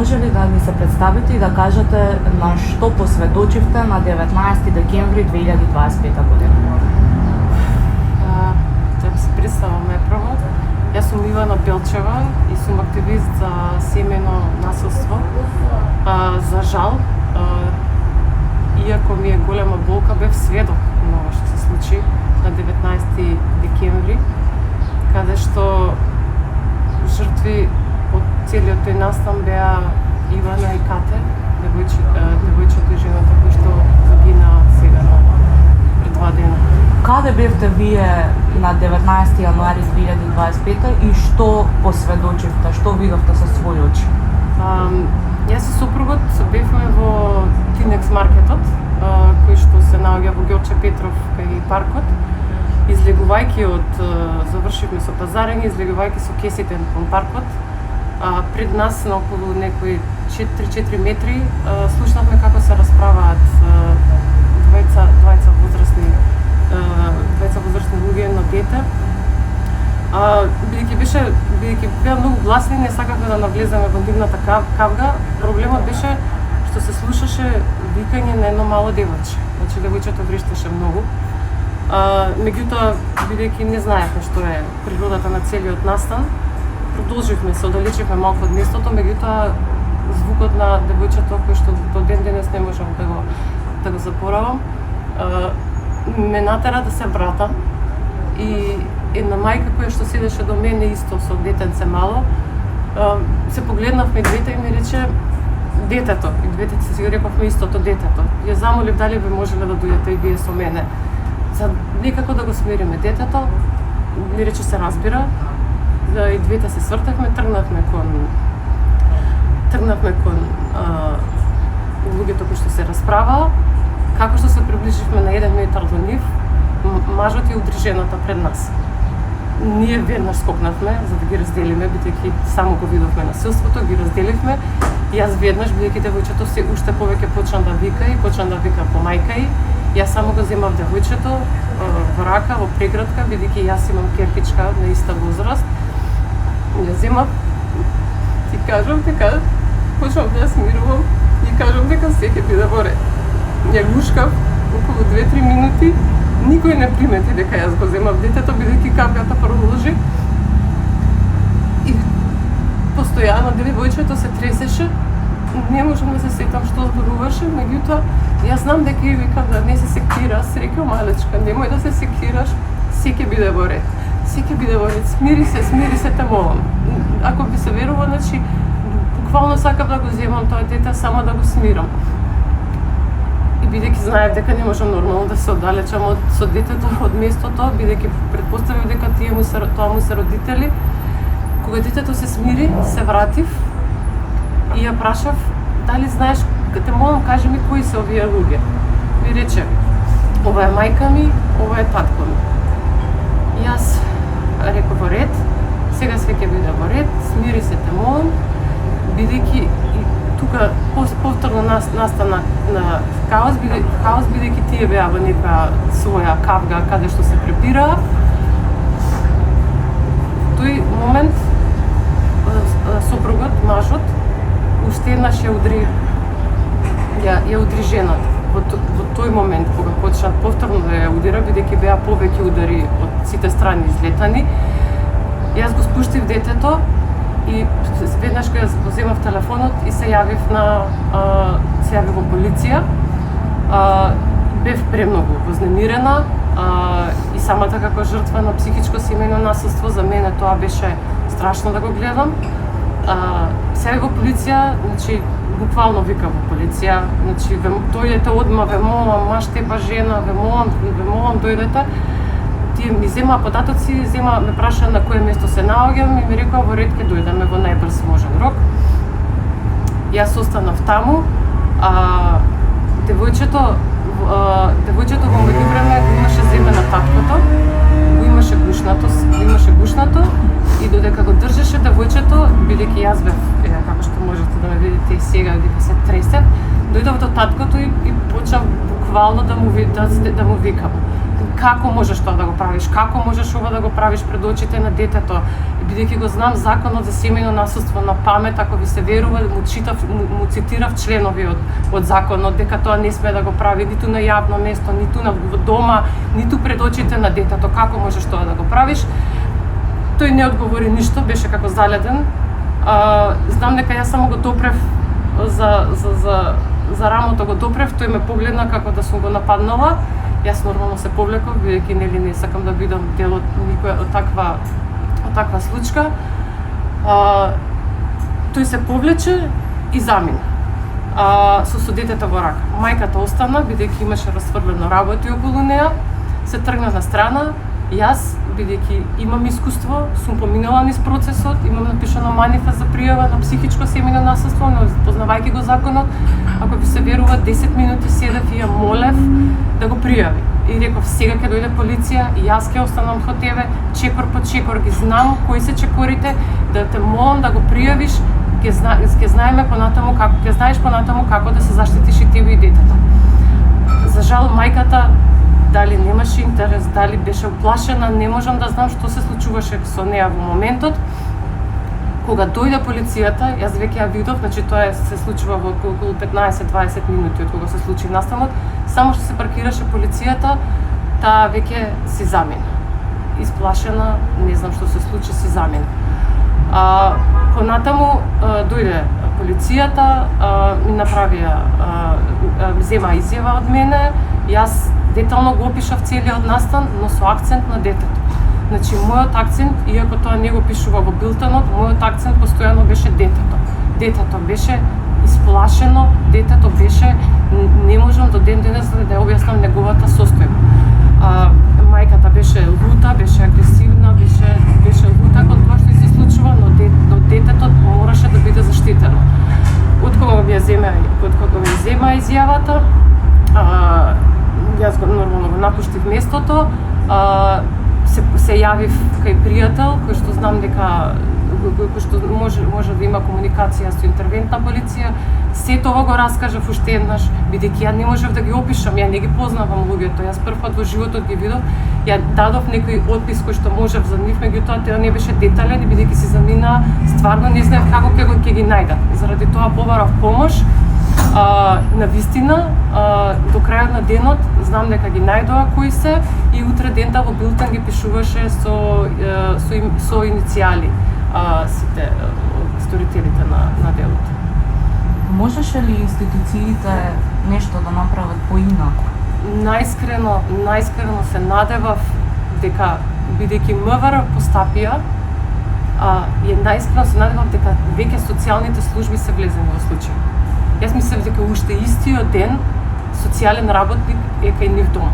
може ли да ни се представите и да кажете на што посведочивте на 19 декември 2025 година? Да се представаме прво. Јас сум Ивана Белчева и сум активист за семејно насилство. За жал, иако ми е голема болка, бев сведок на ова што се случи на 19 декември, каде што жртви од целиот тој настан беа Ивана и Кате, девојчето и жената кои што загина сега пред 2 дена. Каде бевте вие на 19 јануари 2025 и што посведочивте, што видовте со своји очи? Јас и сопругот бевме во Тинекс маркетот, кој што се наоѓа во Ѓорче Петров кај паркот. Излегувајќи завршивме со пазарење, излегувајќи со кесите кон паркот, пред нас на околу некои 3-4 метри слушнавме како се расправаат двајца возрастни луѓе на дете. Бидејќи беа многу гласни, не сакавме да навлеземе во нивната кавга. Проблемот беше што се слушаше викање на едно мало девојче. Значи девојчето врештеше многу. Меѓутоа, бидејќи не знаевме што е природата на целиот настан, продолживме, се оддалечивме малку од местото, меѓутоа звукот на девојчето кој што до ден денес не можам да го заборавам, ме натера да се вратам и една мајка која што седеше до мене исто со детенце мало, се погледнавме двете и ми рече детето, и двете си рековме истото, детето. Ја замолив дали би можеле да дојдете и вие со мене за некако да го смириме детето. Ми рече се разбира, и двете се свртевме, тргнавме кон луѓето кои што се расправаа. Како што се приближивме на 1 метар до нив, мажот и удри жената пред нас. Ние веднаш скокнавме за да ги разделиме, бидејќи само го видовме насилството, ги разделивме. И јас веднаш, бидејќи девојчето се уште повеќе почна да вика по мајка ѝ, јас само го земав девојчето во рака, во прегратка, бидејќи јас имам керкичка на иста возраст. Ја земав и кажам дека почнав да ја смирувам и кажам дека се ќе биде во ред. Ја гушкав околу 2-3 минути, никој не примети дека јас го земав детето, бидејќи кавгата продолжи. И постојано девојчето се тресеше, не можам да се сетам што зборуваше, меѓутоа јас знам дека и викам да не се секира, се рекол малечка, немој да се секираш, се ќе биде во ред. Се ќе биде во ред, смири се, те молам. Ако би се верува, значи буквално сакав да го земам тоа дете само да го смирам. И бидејќи знаев дека не можам нормално да се оддалечам со детето од местото, бидејќи претпоставив дека тоа му се родители. Кога детето се смири, се вратив и ја прашав дали знаеш, те молам кажи ми кои се овие луѓе. Ми рече, ова е мајка ми, ова е татко ми. И јас реков во ред, сега све ќе биде во ред, смири се, те молам, бидејќи тука повторно настана на хаос, бидејќи тие беа во нека своја кавга каде што се препираа. Тој момент сопругот, мажот, уште еднаш ја удри жената. Во тој момент, кога почна повторно да ја удира, бидејќи беа повеќе удари од сите страни излетани, јас го спуштив детето и веднаш кога го земав телефонот и се јавив во полиција. Бев премногу вознемирена и самата како жртва на психичко семејно насилство, за мене тоа беше страшно да го гледам. Сега во полиција, значи буквално вика во полиција, значи дојдете одма, ве молам, маж теба жена, ве молам дојдете. Тие ми земаа податоци, ме праша на кое место се наоѓам и ми рекоа во ред ќе дојдеме во најбрз можен рок. Јас останав таму, девојчето во меѓувреме го имаше земена таткото, го имаше гушнато и додека го држеше девојчето, бидејќи јас бев, како што можете да ме видите и сега, дека се тресев, дојдов до таткото и почнав буквално да му викам. Како можеш тоа да го правиш? Како можеш ова да го правиш пред очите на детето? Бидејќи го знам законот за семејно насилство на памет, ако ви се верува, му цитирав членови од законот, дека тоа не сме да го прави ниту на јавно место, ниту на дома, ниту пред очите на детето. Како можеш тоа да го правиш? Тој не одговори ништо, беше како заледен. Знам дека јас само го допрев за рамото го допрев, тој ме погледна како да сум го нападнала. Јас нормално се повлеков, бидејќи нели не сакам да бидам дел од никоја од таква случка. Тој се повлече и замина. Со детето во рака. Мајката остана, бидејќи имаше расфрлено работи околу неа, се тргна на страна. Јас, бидејќи имам искуство, сум поминала низ процесот, имам напишано манифест за пријава на психичко семејно насилство, но познавајќи го законот, ако ви се верува, 10 минути седев и ја молев да го пријави. И реков, сега ќе дојде полиција, и јас ќе останам со тебе, чекор по чекор, ги знам кои се чекорите, да те молам да го пријавиш, ќе знаеме понатаму како, ќе знаеш понатаму како да се заштитиш и тебе и детето. За жал, мајката дали немаше интерес, дали беше уплашена, не можам да знам што се случуваше со неа во моментот. Кога дојде полицијата, јас веќе ја видов, значи тоа се случува во околу 15-20 минути од кога се случи настанот, само што се паркираше полицијата, таа веќе си замина. Исплашена, не знам што се случи, си замина. Понатаму дојде полицијата, ми направија, зема изјава од мене, јас детално го опишав целиот настан, но со акцент на детето. Значи, мојот акцент, иако тоа не го пишува во билтенот, мојот акцент постојано беше детето. Детето беше исплашено, детето беше, не можам до ден денес да ја објаснам неговата состојба. Мајката беше лута, беше агресивна, беше лута кон тоа што се случува, но детето мораше да биде заштитено. Од кога ми ја зема изјавата, јас нормално го напуштив местото, се јавив кај пријател, кој што знам дека кој што може да има комуникација со интервентна полиција. Се тоа го раскажав уште еднаш, бидејќи ја не можев да ги опишам, ја не ги познавам луѓето. Јас прв пат во животот ги видов, ја дадов некој отпис кој што можев за нив, меѓутоа тоа не беше детален, бидејќи си замина, стварно не знаев како ќе ги најдат. Заради тоа побарав помош. На вистина, до крајот на денот знам дека ги најдоа кои се и утре дента во билтен ги пишуваше со иницијали сите сторителите на делото. Можеше ли институциите нешто да направат поинаку? Најскрено се надевав дека, бидејќи МВР постапија, најскрено се надевав дека веќе социјалните служби се влезени во случај. Јас мислев дека уште истиот ден социјален работник е кај нив дом.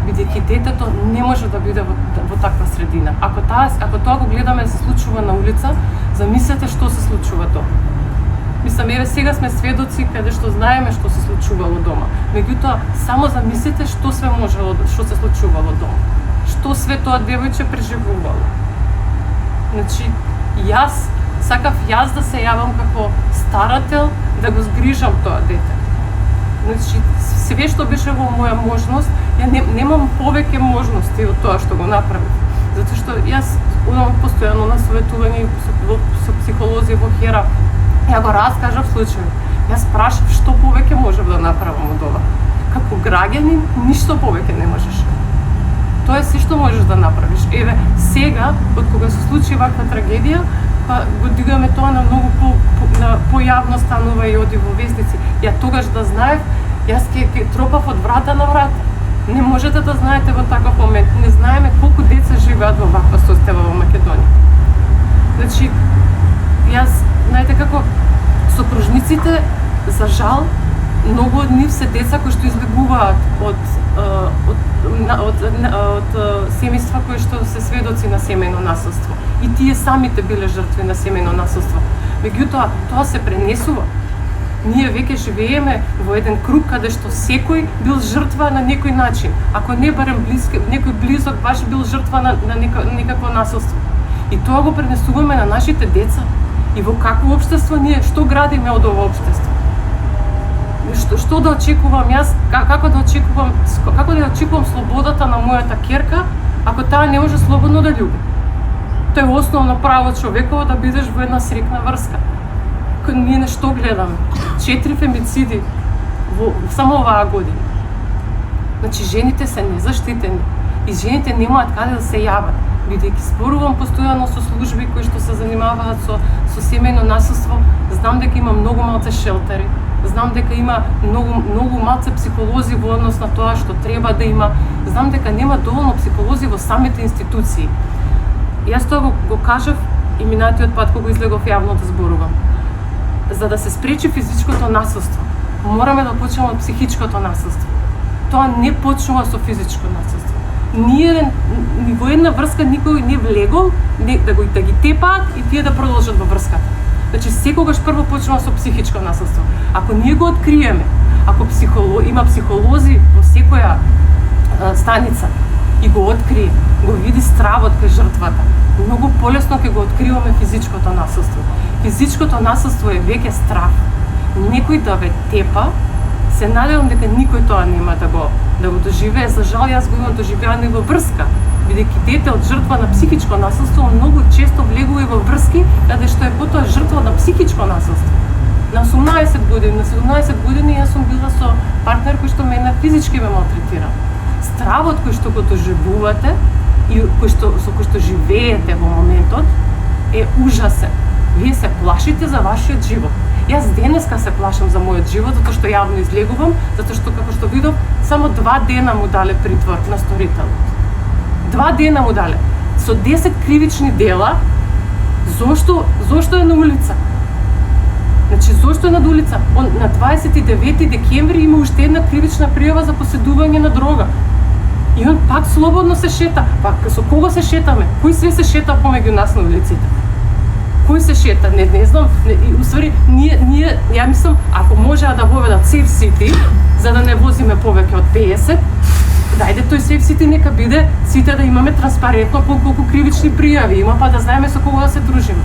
Бидејќи детето не може да биде во таква средина. Ако тоа го гледаме да се случува на улица, замислете што се случува дома. Мислам, еве сега сме сведоци каде што знаеме што се случувало дома. Меѓутоа, само замислите што се случувало дома. Што све тоа девојче преживувало. Значи, јас сакав да се јавам како старател да го згрижам тоа дете. Значи, све што беше во моја можност, ја немам повеќе можности од тоа што го направив. Затоа што јас одам постојано на советување со психолози во Хера. Ја го раскажав случајот. Јас прашав што повеќе можев да направам од ова. Како граѓанин, ништо повеќе не можеш. Тоа е се што можеш да направиш. Еве, сега, од кога се случи ваква трагедија, па го дигаме тоа на многу појавно станува и оди во вестници. Ја тогаш да знаев, јас ќе тропав од врата на врата. Не можете да знаете во таков момент. Не знаеме колку деца живеат во ваква состојба во Македонија. Значи, јас, знаете како, сопружниците, за жал, многу од нив се деца кои што избегуваат од семејства кои што се сведоци на семејно насилство. И тие самите биле жртви на семејно насилство. Меѓутоа, тоа се пренесува. Ние веќе живееме во еден круг каде што секој бил жртва на некој начин. Ако не барем некој близок баш бил жртва на некакво насилство. И тоа го пренесуваме на нашите деца. И во какво општество ние, што градиме од ова општество? што да очекувам јас, како да очекувам слободата на мојата ќерка, ако таа не може слободно да љуби. Тоа е основно право човеково, да бидеш во една срекна врска. Ние нешто гледаме? 4 фемициди само оваа година. Значи, жените се незаштитени и жените немаат каде да се јават. Бидејќи зборувам постојано со служби кои што се занимаваат со семејно насилство, знам дека има многу малце шелтери, знам дека има многу малце психолози во однос на тоа што треба да има, знам дека нема доволно психолози во самите институции. Јас тоа го кажав и минатиот пат кога излегов јавно да зборувам. За да се спречи физичкото насилство, мораме да почнеме од психичкото насилство. Тоа не почнува со физичко насилство. Ни во една врска никој не влегол да ги тепаат и тие да продолжат во врската. Значи, секогаш прво почнува со психичко насилство. Ако ние го откриеме, ако има психолози во секоја станица и го открие, го види стравот кај жртвата, многу полесно ќе го откриваме физичкото насилство. Физичкото насилство е веќе страв. Некој да ве тепа, се надевам дека никој тоа нема да го доживее. За жал, јас го имам доживеано и во врска, бидејќи дете од жртва на психичко насилство многу често влегува и во врски, каде што е потоа жртва на психичко насилство. На 18 години јас сум била со партнер кој што мене физички ме малтретира. Стравот кој што го доживувате и со кој што живеете во моментот е ужасен. Вие се плашите за вашиот живот. Јас денеска се плашам за мојот живот, затоа што јавно излегувам, затоа што, како што видов, само 2 дена му дале притвор на сторителот. 2 дена му дале. Со 10 кривични дела, зошто е на улица? Значи, зошто е на улица? На 29 декември има уште една кривична пријава за поседување на дрога. И он пак слободно се шета. Пак со кого се шетаме? Кој све се шета помеѓу нас на улиците? Кој се шета? Не знам. Усвари, ја мислам, ако можеа да воведат Safe City, за да не возиме повеќе од 50, дајде тој Safe City нека биде, сите да имаме транспарентно колку кривични пријави има, па да знаеме со кого да се дружиме.